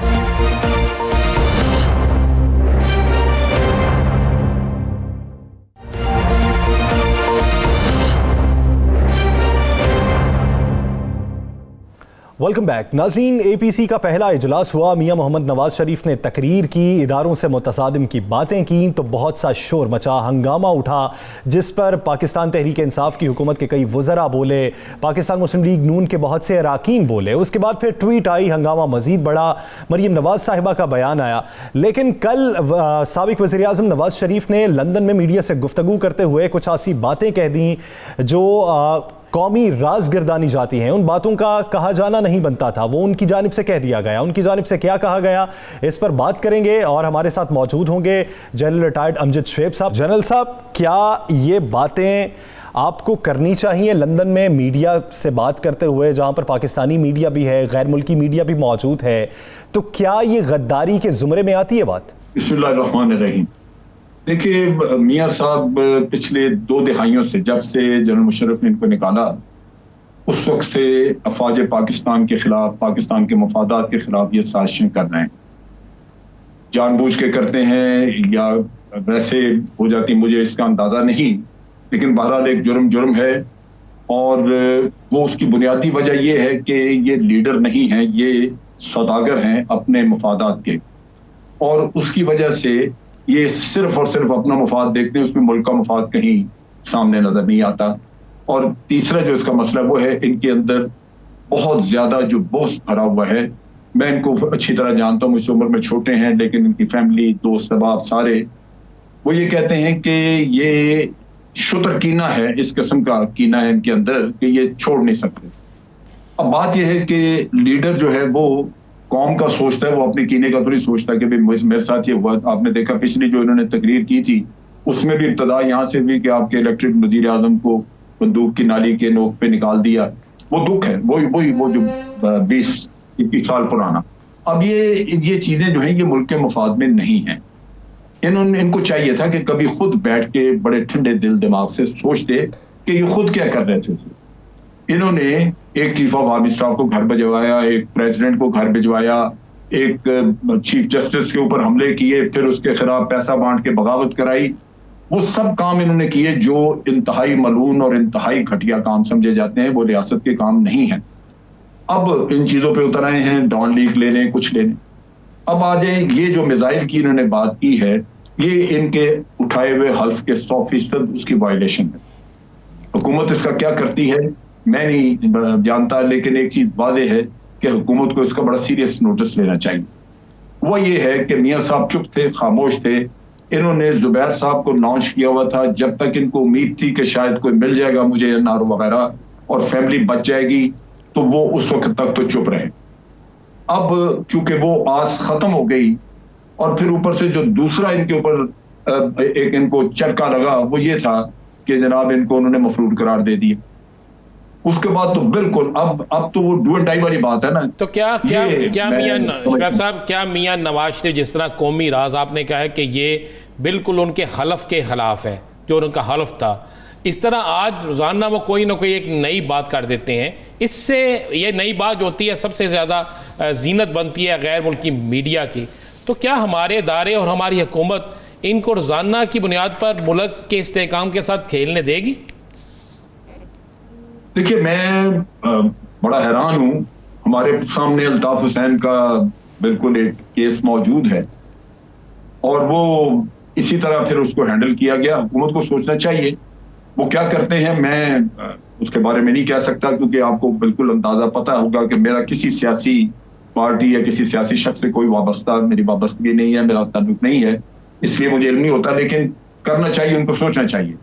Welcome back. नाज़रीन, APC का पहला इजलास हुआ। मियां मोहम्मद नवाज शरीफ ने तकरीर की, इदारों से मुतसादिम की बातें की, तो बहुत सा शोर मचा, हंगामा उठा, जिस पर पाकिस्तान तहरीक इंसाफ की हुकूमत के कई वज़रा बोले, पाकिस्तान मुस्लिम लीग नून के बहुत से अराकीन बोले। उसके बाद फिर ट्वीट आई, हंगामा मजीद बढ़ा, मरीम नवाज साहिबा का बयान आया। लेकिन कल साबिक वज़ीर आज़म नवाज शरीफ ने लंदन में मीडिया से गुफ्तगू करते हुए कुछ ऐसी बातें कह दी जो कौमी राजगिरदानी जाती हैं। उन बातों का कहा जाना नहीं बनता था, वो उनकी जानिब से कह दिया गया। उनकी जानिब से क्या कहा गया, इस पर बात करेंगे। और हमारे साथ मौजूद होंगे जनरल रिटायर्ड अमजद शुएब साहब। जनरल साहब, क्या ये बातें आपको करनी चाहिए लंदन में मीडिया से बात करते हुए, जहां पर पाकिस्तानी मीडिया भी है, गैर मुल्की मीडिया भी मौजूद है, तो क्या ये गद्दारी के जुमरे में आती है बात? बिस्मिल्लाहिर्रहमानिर्रहीम। देखिए, मियां साहब पिछले 2 दिहाइयों से, जब से जनरल मुशर्रफ ने इनको निकाला, उस वक्त से अफवाज पाकिस्तान के खिलाफ, पाकिस्तान के मफादात के खिलाफ ये साजिशें कर रहे हैं। जानबूझ के करते हैं या वैसे हो जाती, मुझे इसका अंदाजा नहीं, लेकिन बहरहाल एक जुर्म है। और वो उसकी बुनियादी वजह ये है कि ये लीडर नहीं है, ये सौदागर हैं अपने मफादात के, और उसकी वजह से ये सिर्फ और सिर्फ अपना मफाद देखते हैं, उसमें मुल्क का मफाद कहीं सामने नजर नहीं आता। और तीसरा जो इसका मसला वो है, इनके अंदर बहुत ज्यादा जो बोझ भरा हुआ है। मैं इनको अच्छी तरह जानता हूँ, मुझसे उम्र में छोटे हैं, लेकिन इनकी फैमिली, दोस्त अहबाब सारे, वो ये कहते हैं कि ये शुतर कीना है, इस किस्म का कीना है इनके अंदर कि ये छोड़ नहीं सकते। अब बात यह है कि लीडर जो है वो कौम का सोचता है, वो अपने कीने का तो नहीं सोचता कि भाई मेरे साथ ये हुआ। आपने देखा पिछली जो इन्होंने तकरीर की थी, उसमें भी इब्तदा यहाँ से भी कि आपके इलेक्टेड वजीर आजम को बंदूक की नाली के नोक पे निकाल दिया। वो दुख है, वो जो 20-21 साल पुराना। अब ये चीजें जो है ये मुल्क के मफाद में नहीं है। इनको चाहिए था कि कभी खुद बैठ के बड़े ठंडे दिल दिमाग से सोचते कि ये खुद क्या कर रहे थे। इन्होंने एक चीफ ऑफ आर्मी स्टाफ को घर भिजवाया, एक प्रेसिडेंट को घर भिजवाया, एक चीफ जस्टिस के ऊपर हमले किए, फिर उसके खिलाफ पैसा बांट के बगावत कराई। वो सब काम इन्होंने किए जो इंतहाई मलून और इंतहाई घटिया काम समझे जाते हैं, वो रियासत के काम नहीं है। अब इन चीजों पे उतर आए हैं, डॉन लीग ले लें, कुछ ले लें। अब आ जाए, ये जो मिसाइल की इन्होंने बात की है, ये इनके उठाए हुए हल्फ के 100% उसकी वायलेशन है। हुकूमत इसका क्या करती है मैं नहीं जानता, लेकिन एक चीज वाज़ेह है कि हुकूमत को इसका बड़ा सीरियस नोटिस लेना चाहिए। वो ये है कि मियां साहब चुप थे, खामोश थे। इन्होंने जुबैर साहब को लॉन्च किया हुआ था, जब तक इनको उम्मीद थी कि शायद कोई मिल जाएगा मुझे नारो वगैरह और फैमिली बच जाएगी, तो वो उस वक्त तक तो चुप रहे। अब चूंकि वो आस खत्म हो गई, और फिर ऊपर से जो दूसरा इनके ऊपर एक इनको चटका लगा, वो ये था कि जनाब इनको उन्होंने मफरूर करार दे दिया। उसके बाद तो बिल्कुल अब तो वो डू एंड डाई वाली बात है ना। तो क्या मियां साहब, क्या मियां नवाज शरीफ, जिस तरह कौमी राज आपने कहा है कि ये बिल्कुल उनके हलफ के खिलाफ है, जो उनका हलफ था, इस तरह आज रोजाना वो कोई ना कोई एक नई बात कर देते हैं। इससे ये नई बात जो होती है सबसे ज़्यादा जीनत बनती है गैर मुल्की मीडिया की। तो क्या हमारे इदारे और हमारी हुकूमत इनको रोजाना की बुनियाद पर मुल्क के इस्तेहकाम के साथ खेलने देगी? देखिए, मैं बड़ा हैरान हूं। हमारे सामने अल्ताफ हुसैन का बिल्कुल एक केस मौजूद है और वो इसी तरह फिर उसको हैंडल किया गया। हुकूमत को सोचना चाहिए वो क्या करते हैं। मैं उसके बारे में नहीं कह सकता क्योंकि आपको बिल्कुल अंदाजा पता होगा कि मेरा किसी सियासी पार्टी या किसी सियासी शख्स से कोई मेरी वाबस्तगी नहीं है, मेरा ताल्लुक नहीं है, इसलिए मुझे इल्म नहीं होता। लेकिन करना चाहिए, उनको सोचना चाहिए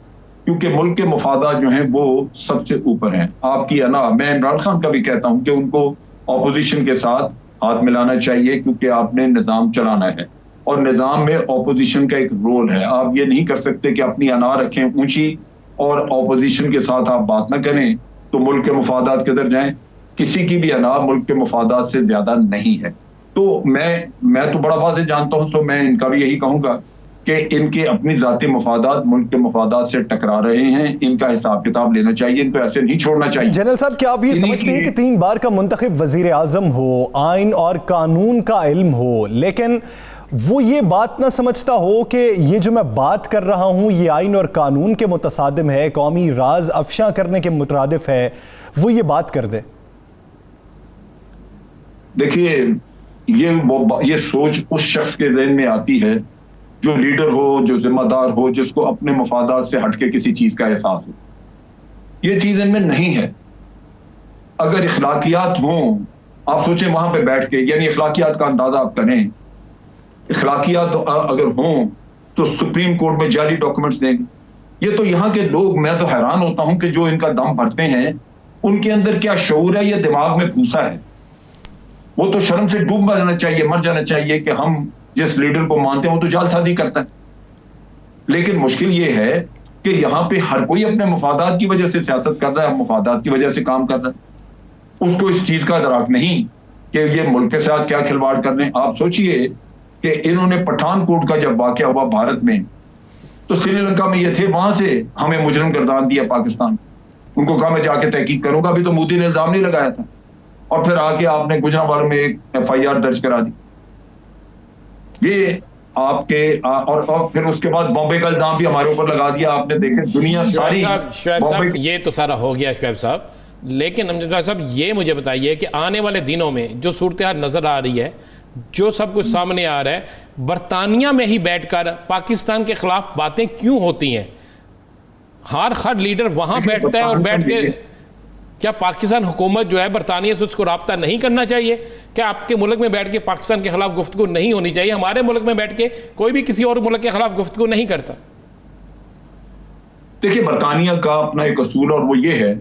क्योंकि मुल्क के मफादात जो हैं वो सबसे ऊपर हैं। आपकी मैं इमरान खान का भी कहता हूं कि उनको ऑपोजिशन के साथ हाथ मिलाना चाहिए क्योंकि आपने निज़ाम चलाना है और निज़ाम में ऑपोजिशन का एक रोल है। आप ये नहीं कर सकते कि अपनी अना रखें ऊंची और ऑपोजिशन के साथ आप बात ना करें तो मुल्क के मफादात किधर जाएं। किसी की भी अना मुल्क के मफादात से ज्यादा नहीं है। तो मैं तो बड़ा वाज़ेह जानता हूं, तो मैं इनका भी यही कहूंगा कि इनके अपनी जाती मफादात मुल्क के मफादात से टकरा रहे हैं। इनका हिसाब किताब लेना चाहिए, इनको ऐसे नहीं छोड़ना चाहिए। जनरल साहब, क्या आप ये समझते हैं कि 3 बार का मुंतखब वजीर आजम हो, आइन और कानून का इल्म हो, लेकिन वो ये बात ना समझता हो कि ये जो मैं बात कर रहा हूं ये आइन और कानून के मुतसादिम है, कौमी राज अफशा करने के मुतरादिफ है, वो ये बात कर दे? देखिए, ये सोच उस शख्स के ज़हन में आती है जो लीडर हो, जो जिम्मेदार हो, जिसको अपने मफादात से हटके किसी चीज का एहसास हो। ये चीज इनमें नहीं है। अगर इखलाकियात हों, आप सोचें वहां पे बैठ के, यानी इखलाकियात का अंदाजा आप करें। इखलाकियात अगर हों तो सुप्रीम कोर्ट में जाली डॉक्यूमेंट्स देंगे। ये तो यहाँ के लोग, मैं तो हैरान होता हूं कि जो इनका दम भरते हैं उनके अंदर क्या शऊर है, ये दिमाग में भूसा है। वो तो शर्म से डूब जाना चाहिए, मर जाना चाहिए कि हम जिस लीडर को मानते हैं वो तो जालसाजी करता है। लेकिन मुश्किल ये है कि यहाँ पे हर कोई अपने मफादात की वजह से सियासत कर रहा है, मफादात की वजह से काम कर रहा है। उसको इस चीज का इदराक नहीं कि ये मुल्क के साथ क्या खिलवाड़ कर रहे हैं। आप सोचिए कि इन्होंने पठानकोट का जब वाकया हुआ भारत में, तो श्रीलंका में ये थे, वहां से हमें मुजरिम गर्दान दिया पाकिस्तान। उनको कहा मैं जाके तहकीक करूंगा, अभी तो मोदी ने इल्जाम नहीं लगाया था, और फिर आके आपने गुजरांवाला में एक FIR दर्ज करा दी। ये आपके और फिर उसके बाद बॉम्बे का इल्जाम भी हमारे ऊपर लगा दिया आपने। देखे दुनिया सारी। शुएब साहब, ये तो सारा हो गया शुएब साहब, लेकिन अमजद भाई साहब ये मुझे बताइए कि आने वाले दिनों में जो सूरत हाल नजर आ रही है, जो सब कुछ सामने आ रहा है, बरतानिया में ही बैठकर पाकिस्तान के खिलाफ बातें क्यों होती हैं? हर लीडर वहां बैठता है और बैठ के, क्या पाकिस्तान हुकूमत जो है बरतानिया से उसको राब्ता नहीं करना चाहिए? क्या आपके मुल्क में बैठ के पाकिस्तान के खिलाफ गुफ्तगू नहीं होनी चाहिए? हमारे मुल्क में बैठ के कोई भी किसी और मुल्क के खिलाफ गुफ्तगू नहीं करता। देखिए, बरतानिया का अपना एक असूल और वो ये है,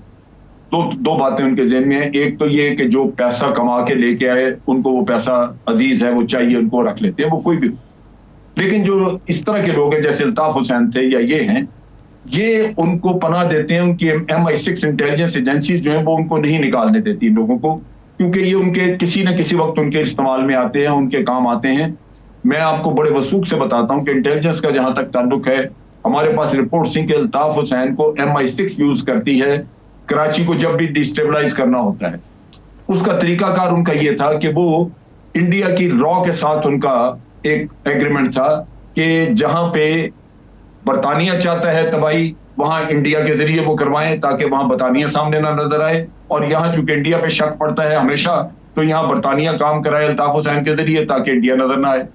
दो बातें उनके ज़हन में है। एक तो ये कि जो पैसा कमा के लेके आए उनको वो पैसा अजीज है, वो चाहिए, उनको रख लेते हैं, वो कोई भी। लेकिन जो इस तरह के लोग हैं जैसे अल्ताफ हुसैन थे या ये हैं, ये उनको पनाह देते हैं। उनकी MI6 इंटेलिजेंस एजेंसीज जो हैं वो उनको नहीं निकालने देती लोगों को, क्योंकि ये उनके किसी न किसी वक्त उनके इस्तेमाल में आते हैं, उनके काम आते हैं। मैं आपको बड़े वसूख से बताता हूं कि इंटेलिजेंस का जहां तक ताल्लुक है, हमारे पास रिपोर्ट थी कि अल्ताफ हुसैन को MI6 यूज करती है कराची को जब भी डिस्टेबलाइज करना होता है। उसका तरीकाकार उनका ये था कि वो इंडिया की रॉ के साथ उनका एक एग्रीमेंट था कि जहां पे बरतानिया चाहता है तबाही, वहां इंडिया के जरिए वो करवाएं ताकि वहां बरतानिया सामने ना नजर आए, और यहाँ चूंकि इंडिया पे शक पड़ता है हमेशा, तो यहाँ बरतानिया काम कराए अल्ताफ हुसैन के जरिए ताकि इंडिया नजर ना आए।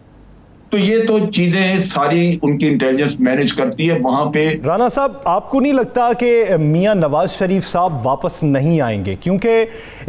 तो ये तो चीजें सारी उनकी इंटेलिजेंस मैनेज करती है वहां पे। राना साहब, आपको नहीं लगता कि मियां नवाज शरीफ साहब वापस नहीं आएंगे? क्योंकि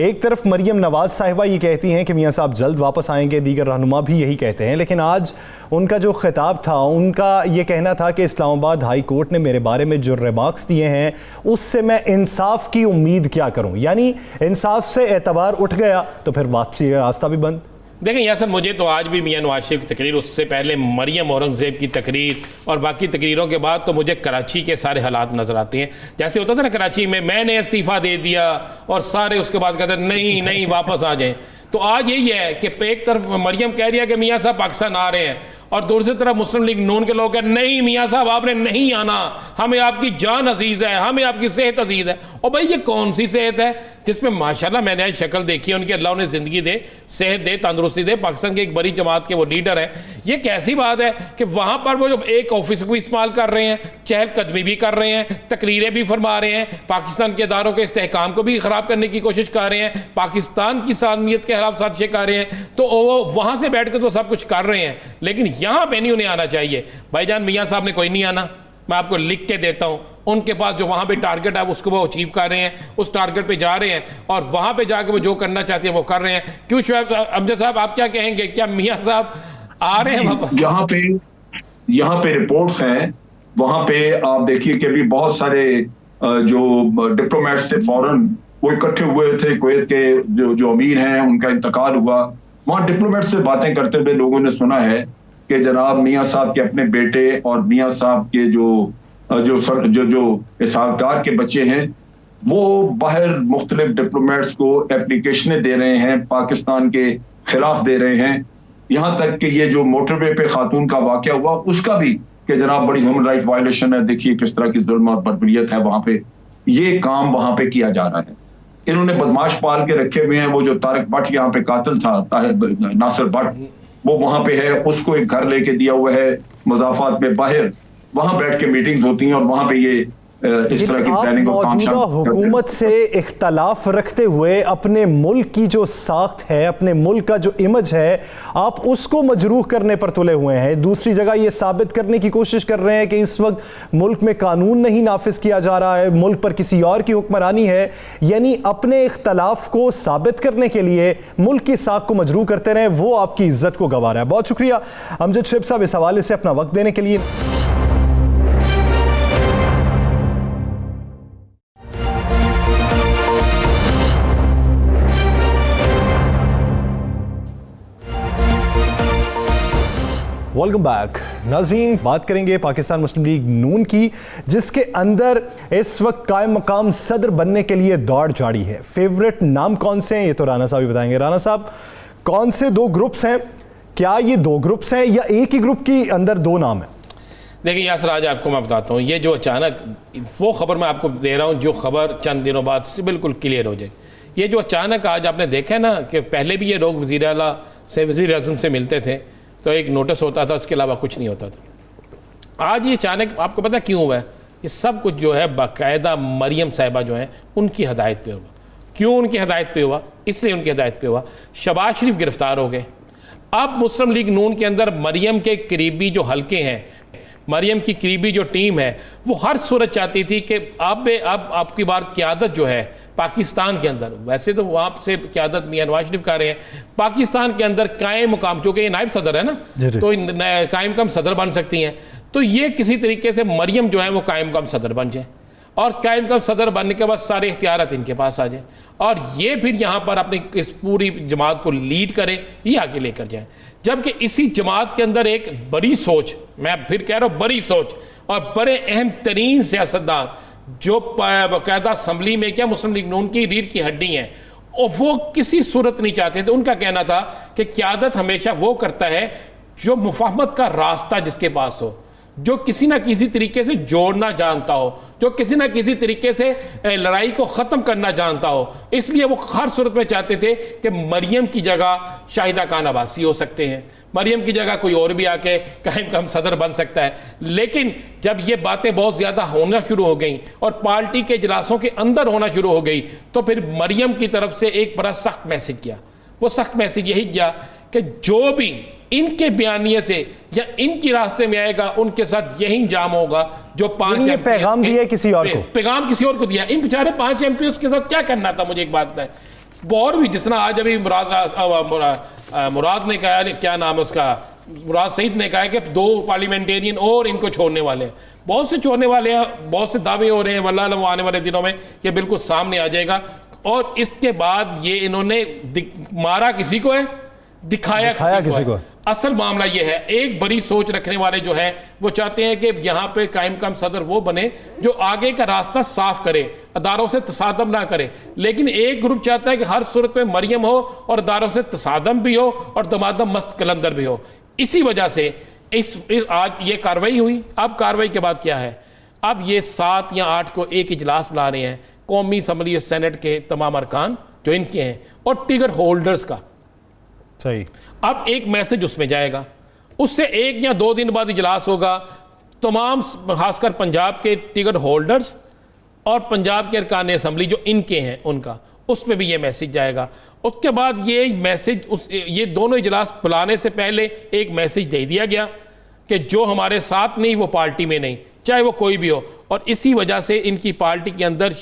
एक तरफ मरियम नवाज साहिबा ये कहती हैं कि मियां साहब जल्द वापस आएंगे, दीगर रहनुमा भी यही कहते हैं, लेकिन आज उनका जो खिताब था, उनका ये कहना था कि इस्लामाबाद हाई कोर्ट ने मेरे बारे में जो रिमार्क्स दिए हैं उससे मैं इंसाफ की उम्मीद क्या करूं? यानी इंसाफ से एतबार उठ गया तो फिर वापसी का रास्ता भी बंद। देखें यासर, मुझे तो आज भी मियां नवाज शरीफ की तकरीर, उससे पहले मरियम औरंगज़ेब की तकरीर और बाकी तकरीरों के बाद तो मुझे कराची के सारे हालात नज़र आते हैं। जैसे होता था ना कराची में, मैंने इस्तीफ़ा दे दिया और सारे उसके बाद कहते नहीं नहीं वापस आ जाएं। तो आज यही है कि एक तरफ मरियम कह रही है कि मियां साहब पाकिस्तान आ रहे हैं, और दूसरी तरफ मुस्लिम लीग नून के लोग कहते नहीं मियाँ साहब आपने नहीं आना, हमें आपकी जान अजीज है, हमें आपकी सेहत अजीज है। और भाई ये कौन सी सेहत है जिसमें माशाल्लाह मैंने आज शक्ल देखी है उनकी, अल्लाह उन्हें ज़िंदगी दे, सेहत दे, तंदुरुस्ती दे, पाकिस्तान की एक बड़ी जमात के वो लीडर है। ये कैसी बात है कि वहाँ पर वो जो एक ऑफिस को इस्तेमाल कर रहे हैं, चहलकदमी भी कर रहे हैं, तकरीरें भी फरमा रहे हैं, पाकिस्तान के इदारों के इस्तेहकाम को भी ख़राब करने की कोशिश कर रहे हैं, पाकिस्तान की सालमियत के खिलाफ साजिशें कर रहे हैं, तो वो वहाँ से बैठ कर तो सब कुछ कर रहे हैं, लेकिन यहाँ पे नहीं उन्हें आना चाहिए। भाईजान मियाँ साहब ने कोई नहीं आना, मैं आपको लिख के देता हूँ, उनके पास जो वहाँ पे टारगेट है उसको वो अचीव कर रहे हैं, उस टारगेट पे जा रहे हैं और वहाँ पे जाके वो जो करना चाहते हैं वो कर रहे हैं। क्यों शुएब अमजद साहब आप क्या कहेंगे, क्या मियाँ साहब आ रहे हैं वापस? यहाँ पे रिपोर्ट्स हैं, वहाँ पे आप देखिए कि अभी बहुत सारे जो डिप्लोमेट्स थे फॉरेन वो इकट्ठे हुए थे, कुवैत के जो अमीर हैं उनका इंतकाल हुआ, वहाँ डिप्लोमेट से बातें करते हुए लोगों ने सुना है कि जनाब मियाँ साहब के अपने बेटे और मियाँ साहब के जो इसहाकडार के बच्चे हैं वो बाहर मुख्तलिफ डिप्लोमेट्स को एप्लीकेशनें दे रहे हैं, पाकिस्तान के खिलाफ दे रहे हैं। यहाँ तक कि ये जो मोटरवे पे खातून का वाकया हुआ उसका भी कि जनाब बड़ी ह्यूमन राइट वायलेशन है, देखिए किस तरह की जुल्म और बर्बरियत है वहाँ पे, ये काम वहाँ पे किया जा रहा है। इन्होंने बदमाश पाल के रखे हुए हैं, वो जो तारिक भट्ट यहाँ पे कातिल था, नासिर भट्ट, वो वहां पे है, उसको एक घर लेके दिया हुआ है मुज़ाफात में बाहर, वहां बैठ के मीटिंग्स होती हैं और वहां पे ये इस तरह की प्लानिंग और काम मौजूदा हुकूमत से इख्तलाफ रखते हुए अपने मुल्क की जो साख्त है, अपने मुल्क का जो इमेज है, आप उसको मजरूह करने पर तुले हुए हैं। दूसरी जगह ये साबित करने की कोशिश कर रहे हैं कि इस वक्त मुल्क में कानून नहीं नाफिज किया जा रहा है, मुल्क पर किसी और की हुक्मरानी है, यानी अपने इख्तलाफ को साबित करने के लिए मुल्क की साख को मजरूह करते रहे, वो आपकी इज्जत को गंवा रहा है। बहुत शुक्रिया अमजद शुएब साहब इस हवाले से अपना वक्त देने के लिए। वेलकम बैक नाज़रीन, बात करेंगे पाकिस्तान मुस्लिम लीग नून की, जिसके अंदर इस वक्त कायम मकाम सदर बनने के लिए दौड़ जारी है। फेवरेट नाम कौन से हैं ये तो राना साहब ही बताएंगे। राना साहब, कौन से दो ग्रुप्स हैं, क्या ये दो ग्रुप्स हैं या एक ही ग्रुप के अंदर दो नाम हैं? देखिए यासर, आज आपको मैं बताता हूँ, ये जो अचानक वो खबर मैं आपको दे रहा हूँ जो खबर चंद दिनों बाद से बिल्कुल क्लियर हो जाए। ये जो अचानक आज आपने देखा है ना कि पहले भी ये लोग वज़ीर आला से वज़ीर आज़म से मिलते थे तो एक नोटिस होता था, उसके अलावा कुछ नहीं होता था। आज ये अचानक आपको पता क्यों हुआ है? ये सब कुछ जो है बाकायदा मरियम साहिबा जो है उनकी हदायत पे हुआ। क्यों उनकी हदायत पे हुआ? इसलिए उनकी हदायत पे हुआ, शहबाज शरीफ गिरफ्तार हो गए। अब मुस्लिम लीग नून के अंदर मरियम के करीबी जो हलके हैं, मरियम की करीबी जो टीम है, वो हर सूरत चाहती थी कि अब आपकी बार क़यादत जो है पाकिस्तान के अंदर, वैसे तो वहाँ से क़यादत मियां नवाज शरीफ कर रहे हैं, पाकिस्तान के अंदर कायम मुकाम, क्योंकि ये नायब सदर है ना, तो कायम कम सदर बन सकती हैं, तो ये किसी तरीके से मरियम जो है वो कायम कम सदर बन जाए और कायम कम सदर बनने के बाद सारे इख्तियारात इनके पास आ जाए और ये फिर यहाँ पर अपनी इस पूरी जमात को लीड करें, ये आगे लेकर जाएं। जबकि इसी जमात के अंदर एक बड़ी सोच, मैं फिर कह रहा हूँ बड़ी सोच, और बड़े अहम तरीन सियासतदान जो बाकायदा असम्बली में क्या मुस्लिम लीग नून की रीढ़ की हड्डी हैं, और वो किसी सूरत नहीं चाहते थे। उनका कहना था कि क़यादत हमेशा वो करता है जो मुफाहमत का रास्ता जिसके पास हो, जो किसी ना किसी तरीके से जोड़ना जानता हो, जो किसी ना किसी तरीके से लड़ाई को ख़त्म करना जानता हो। इसलिए वो हर सूरत में चाहते थे कि मरियम की जगह शाहिदा खान अब्बासी हो सकते हैं, मरियम की जगह कोई और भी आके कायम कम सदर बन सकता है। लेकिन जब ये बातें बहुत ज़्यादा होना शुरू हो गई और पार्टी के इजलासों के अंदर होना शुरू हो गई, तो फिर मरियम की तरफ से एक बड़ा सख्त मैसेज किया। वो सख्त मैसेज यही किया कि जो भी इनके बयानिए से या इनके रास्ते में आएगा उनके साथ यही इंजाम होगा। जो 5 पैगाम दिया किसी और को, पैगाम किसी और को दिया। इन बेचारे 5 MP के साथ क्या करना था, मुझे एक बात है। और भी जिस तरह आज अभी मुराद ने कहा, क्या नाम है उसका, मुराद सईद ने कहा कि 2 पार्लियामेंटेरियन और इनको छोड़ने वाले हैं। बहुत से छोड़ने वाले हैं, बहुत से दावे हो रहे हैं, वल्लाह आने वाले दिनों में ये बिल्कुल सामने आ जाएगा। और इसके बाद ये इन्होंने मारा किसी को है, दिखाया किसी को। असल मामला ये है, एक बड़ी सोच रखने वाले जो है वो चाहते हैं कि यहाँ पे कायम कम सदर वो बने जो आगे का रास्ता साफ करे, अदारों से तसादम ना करे। लेकिन एक ग्रुप चाहता है कि हर सूरत में मरियम हो और अदारों से तसादम भी हो और दमादम मस्त कलंदर भी हो। इसी वजह से आज ये कार्रवाई हुई। अब कार्रवाई के बाद क्या है, अब ये 7 या 8 को एक इजलास बुला रहे हैं कौमी असम्बली और सेनेट के तमाम अरकान जो इनके हैं और टिकट होल्डर्स का। सही। अब एक मैसेज उसमें जाएगा, उससे 1 या 2 दिन बाद इजलास होगा, तमाम खासकर पंजाब के टिकट होल्डर्स और पंजाब के अरकान असम्बली जो इनके हैं उनका, उसमें भी ये मैसेज जाएगा। उसके बाद ये मैसेज ये दोनों इजलास बुलाने से पहले एक मैसेज दे दिया गया कि जो हमारे साथ नहीं वो पार्टी में नहीं, चाहे वो कोई भी हो। और इसी वजह से इनकी पार्टी के अंदर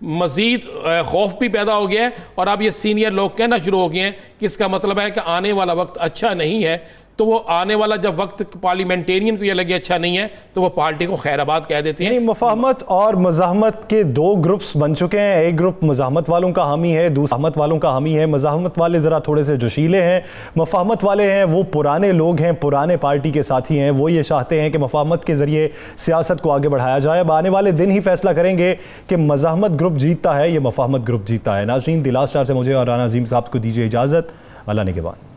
मज़ीद खौफ भी पैदा हो गया है और अब ये सीनियर लोग कहना शुरू हो गए हैं कि इसका मतलब है कि आने वाला वक्त अच्छा नहीं है। तो वो आने वाला जब वक्त पार्लियामेंटेरियन को ये लगे अच्छा नहीं है तो वो पार्टी को खैराबाद कह देते हैं। मुफाहमत और मज़ाहमत के 2 ग्रुप्स बन चुके हैं। एक ग्रुप मज़ाहमत वालों का हामी है, दूसरा मुफाहमत वालों का हामी है। मज़ाहमत वाले ज़रा थोड़े से जोशीले हैं, मुफाहमत वाले हैं वो पुराने लोग हैं, पुराने पार्टी के साथी हैं। वो ये चाहते हैं कि मुफाहमत के ज़रिए सियासत को आगे बढ़ाया जाए। अब आने वाले दिन ही फैसला करेंगे कि मज़ाहमत ग्रुप जीतता है या मुफाहमत ग्रुप जीतता है। नाज़रीन, द लास्ट स्टार से मुझे और राना अज़ीम साहब को दीजिए इजाज़त। अल्लाह ने के बाद।